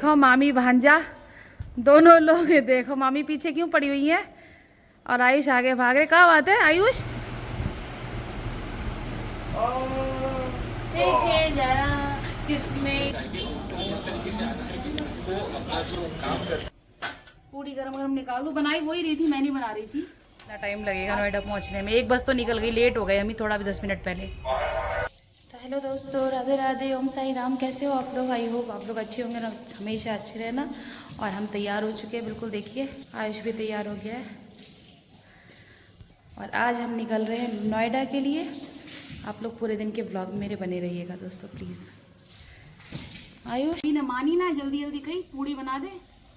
देखो मामी भांजा दोनों लोग देखो, मामी पीछे क्यों पड़ी हुई है और आयुष आगे भागे। क्या बात है आयुष? देखिए जरा किसमें पूरी गरम गरम निकाल दो। बनाई वही रही थी, मैं नहीं बना रही थी। इतना टाइम लगेगा नोएडा पहुंचने में। एक बस तो निकल गई, लेट हो गए हम ही थोड़ा भी 10 मिनट पहले। तो हेलो दोस्तों, राधे राधे, ओम साई राम। कैसे हो आप लोग? आई होप आप लोग अच्छे होंगे ना, हमेशा अच्छे रहना। और हम तैयार हो चुके हैं बिल्कुल, देखिए आयुष भी तैयार हो गया है। और आज हम निकल रहे हैं नोएडा के लिए। आप लोग पूरे दिन के ब्लॉग में मेरे बने रहिएगा दोस्तों प्लीज़। आयुष ने मानी ना, जल्दी जल्दी कहीं पूड़ी बना दे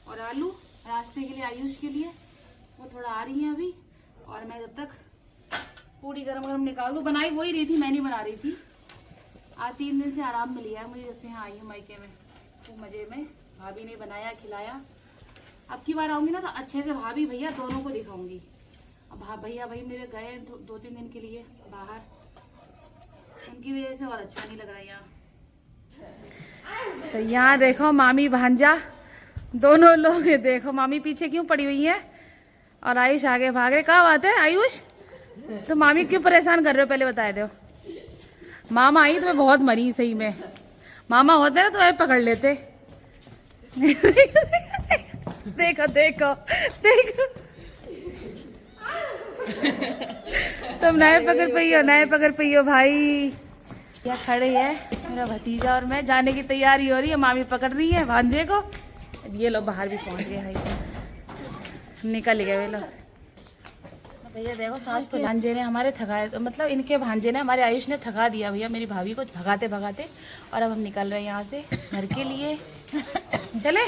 और आलू रास्ते के लिए आयुष के लिए। वो थोड़ा आ रही हैं अभी, और मैं जब तक पूड़ी गरम गरम निकाल दूँ। बनाई वही रही थी, मैं नहीं बना रही थी। आज 3 दिन से आराम मिल गया मुझे, जब से यहाँ आई हूँ मायके में। खूब मज़े में, भाभी ने बनाया खिलाया। अब की बार आऊँगी ना तो अच्छे से भाभी भैया दोनों को दिखाऊंगी। अब भैया भाई मेरे गए 2-3 दिन के लिए बाहर, उनकी वजह से और अच्छा नहीं लग रहा यहाँ। तो यहाँ देखो मामी भांजा दोनों लोग देखो, मामी पीछे क्यों पड़ी हुई है और आयुष आगे भागे। क्या बात है आयुष? तो मामी क्यों परेशान कर रहे हो पहले बताए दो। मामा आई तो मैं बहुत मरी सही में। मामा होते ना तो मैं पकड़ लेते। देखो देखो देखो, तुम नए पकड़ पई हो भाई। क्या खड़े है मेरा भतीजा और मैं, जाने की तैयारी हो रही है। मामी पकड़ रही है भांजे को। ये लोग बाहर भी पहुंच गए भाई, निकल गए वे लोग। भैया देखो सास को भांजे ने हमारे थकाए, तो मतलब इनके भांजे ने हमारे आयुष ने थका दिया भैया मेरी भाभी को भगाते भगाते। और अब हम निकल रहे हैं यहाँ से घर के लिए। चले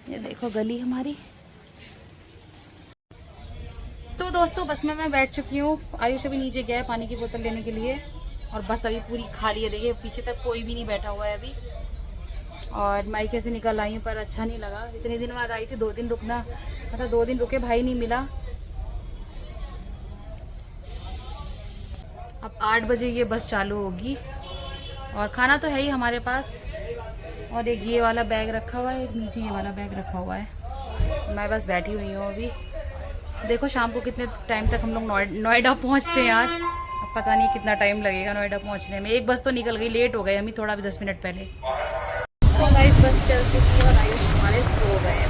ये देखो गली हमारी। तो दोस्तों बस में मैं बैठ चुकी हूँ। आयुष अभी नीचे गया है पानी की बोतल लेने के लिए, और बस अभी पूरी खाली है। देखिए पीछे तक कोई भी नहीं बैठा हुआ है अभी। और मायके से निकल आई हूँ पर अच्छा नहीं लगा। इतने दिन बाद आई थी, 2 दिन रुकना, मतलब 2 दिन रुके, भाई नहीं मिला। अब 8 बजे ये बस चालू होगी। और खाना तो है ही हमारे पास। और एक ये वाला बैग रखा हुआ है, एक नीचे ये वाला बैग रखा हुआ है। मैं बस बैठी हुई हूँ अभी। देखो शाम को कितने टाइम तक हम लोग नोएडा पहुँचते हैं आज। अब पता नहीं कितना टाइम लगेगा नोएडा पहुँचने में। एक बस तो निकल गई, लेट हो गए हम ही थोड़ा भी 10 मिनट पहले। तो गाइस बस चल चुकी है और आयुष हमारे सो गए हैं।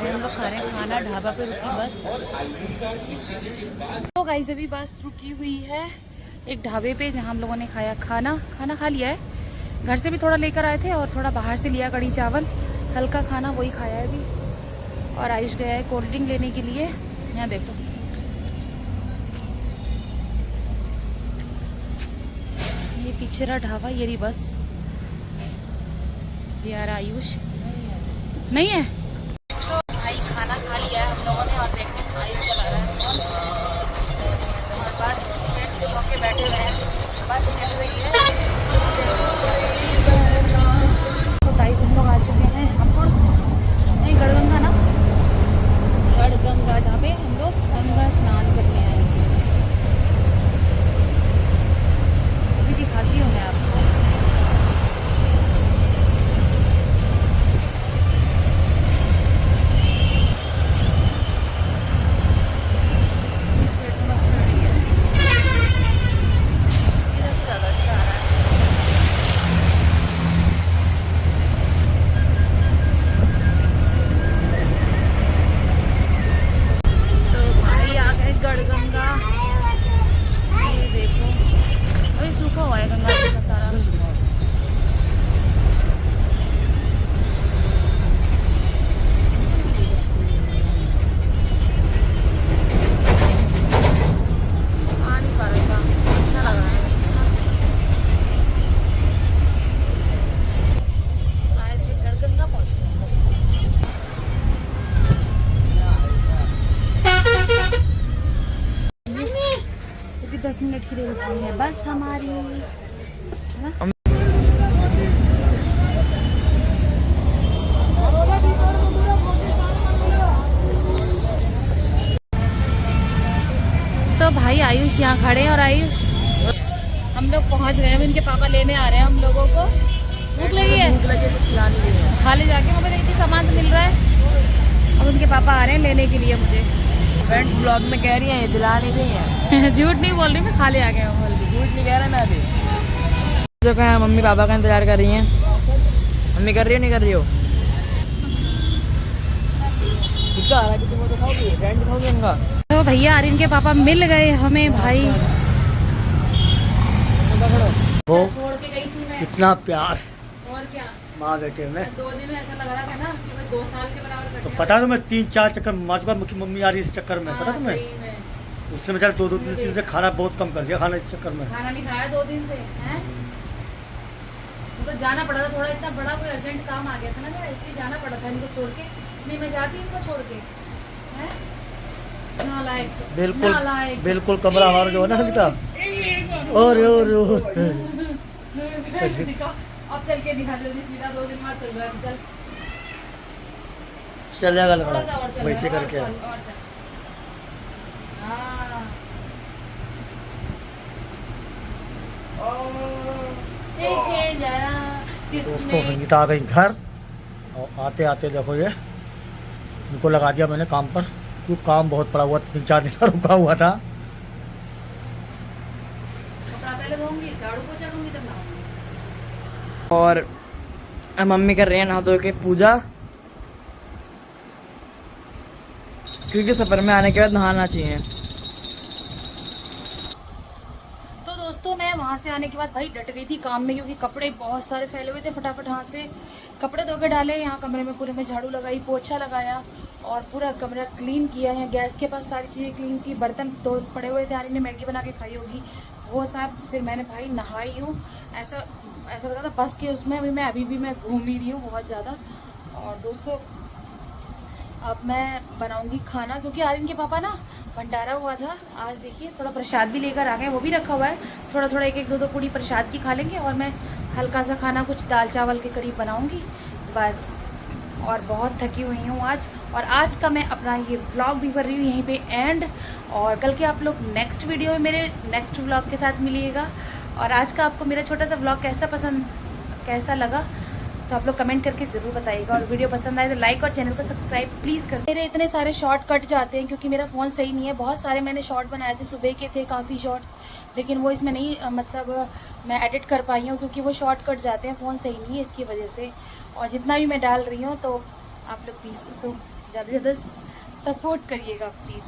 हम लोग खा रहे हैं खाना ढाबा पे रुकी बस। तो गाइस अभी बस रुकी हुई है एक ढाबे पे, जहाँ हम लोगों ने खाया खाना खा लिया है। घर से भी थोड़ा लेकर आए थे और थोड़ा बाहर से लिया, कढ़ी चावल हल्का खाना वही खाया है अभी। और आयुष गया है कोल्ड ड्रिंक लेने के लिए। यहाँ देखो ये पीछे रहा ढाबा, ये रही बस। यार आयुष नहीं है तो भाई खाना खा लिया है हम लोगों ने। और देखो आयुष चला रहा है फोन, और बस के बैठे हुए हैं, बस चल रही है। तो गाइस हम लोग आ चुके हैं हापुड़, नहीं गढ़गंगा ना, गढ़गंगा, जहाँ पे हम लोग गंगा स्नान करने आए हैं। अभी दिखाती हूँ मैं आपको। टिकट के लिए रुकी है बस हमारी, है ना। तो भाई आयुष यहाँ खड़े हैं और आयुष हम लोग पहुँच गए हैं। इनके पापा लेने आ रहे हैं हम लोगों को। भूख लगी है, भूख लगी, कुछ खिलाने के लिए खा ले जाके। वहाँ पे देखिए सामान से मिल रहा है। अब उनके पापा आ रहे हैं लेने के लिए मुझे। फ्रेंड्स ब्लॉग में कह रही हैं दिला नहीं रही हैं। झूठ नहीं बोल रही मैं, खा ले आ गया हूँ। झूठ नहीं कह रहा मैं अभी। जो कहा मम्मी पापा का इंतजार कर रही हैं। मम्मी कर रही हो नहीं कर रही हो? कितना आ रहा है, किसी को तो खाओगी, फ्रेंड खाओगी इनका। तो भैया आर्यन के पापा मिल गए हमें भाई। वो छोड़ के गई थी मैं। इतना प्यार और क्या, माँ बेटे में 2 दिन में ऐसा लग रहा था ना कि मैं 2 साल के बराबर तो कटे। पता तो मैं 3-4 चक्कर मार चुका। मुझे मम्मी आ रही इस चक्कर में, पता तुम्हें? सही में। उससे बेचारा 2-3 से खाना बहुत कम कर दिया, खाना इस चक्कर में। खाना नहीं खाया 2 दिन से, हैं? तो जाना पड़ा था थोड़ा, इतना बड़ा कोई अर्जेंट काम आ गया था ना मेरा, इसलिए जाना पड़ा था इनको छोड़ के। नहीं मैं जाती इनको छोड़ के, हैं? नालायक, बिल्कुल नालायक। बिल्कुल कमरा हमारा जो है ना सलिता। और दिखा, अब चल के दिखा जल्दी सीधा। 2 दिन बाद चल रहा है, चल चल जाएगा थोड़ा सा और लगा चल, वैसे और करके। चल, और चल। हाँ। देखे जरा दोस्तों किसने संगीता आ गई घर और आते आते देखो ये इनको लगा दिया मैंने काम पर, क्योंकि काम बहुत पड़ा हुआ, 3-4 दिन का रुका हुआ था। कपड़ा पहले धोऊंगी, झाड़ू पोछा दूंगी तब नहाऊंगी। और मम्मी कर रही है नहा धो के पूजा, क्योंकि सफर में आने के बाद नहाना चाहिए। तो दोस्तों मैं वहाँ से आने के बाद भाई डट गई थी काम में, क्योंकि कपड़े बहुत सारे फैले हुए थे। फटाफट यहाँ से कपड़े धो के डाले, यहाँ कमरे में पूरे में झाड़ू लगाई, पोछा लगाया और पूरा कमरा क्लीन किया है। गैस के पास सारी चीज़ें क्लीन की, बर्तन तो पड़े हुए थे, आर्यन ने मैगी बना के खाई होगी वो सब। फिर मैंने भाई नहाई हूँ, ऐसा लगा था बस के उसमें अभी भी मैं घूम ही रही हूँ बहुत ज़्यादा। और दोस्तों अब मैं बनाऊंगी खाना, क्योंकि आर्यन के पापा ना भंडारा हुआ था आज। देखिए थोड़ा प्रसाद भी लेकर आ गए, वो भी रखा हुआ है। थोड़ा थोड़ा 1-2 पूड़ी प्रसाद की खा लेंगे और मैं हल्का सा खाना कुछ दाल चावल के करीब बनाऊंगी बस। और बहुत थकी हुई हूँ आज। और आज का मैं अपना ये व्लॉग भी कर रही हूँ यहीं पे एंड। और कल के आप लोग नेक्स्ट वीडियो में मेरे नेक्स्ट व्लॉग के साथ मिलिएगा। और आज का आपको मेरा छोटा सा व्लॉग कैसा लगा तो आप लोग कमेंट करके ज़रूर बताइएगा। और वीडियो पसंद आए तो लाइक और चैनल को सब्सक्राइब प्लीज़ कर। मेरे इतने सारे शॉर्ट कट जाते हैं क्योंकि मेरा फ़ोन सही नहीं है। बहुत सारे मैंने शॉर्ट बनाए थे, सुबह के थे काफ़ी शॉर्ट्स, लेकिन वो इसमें नहीं मतलब मैं एडिट कर पाई हूँ क्योंकि वो शॉर्ट कट जाते हैं, फ़ोन सही नहीं है इसकी वजह से। और जितना भी मैं डाल रही हूँ तो आप लोग प्लीज़ उसको ज़्यादा से ज़्यादा सपोर्ट करिएगा प्लीज़।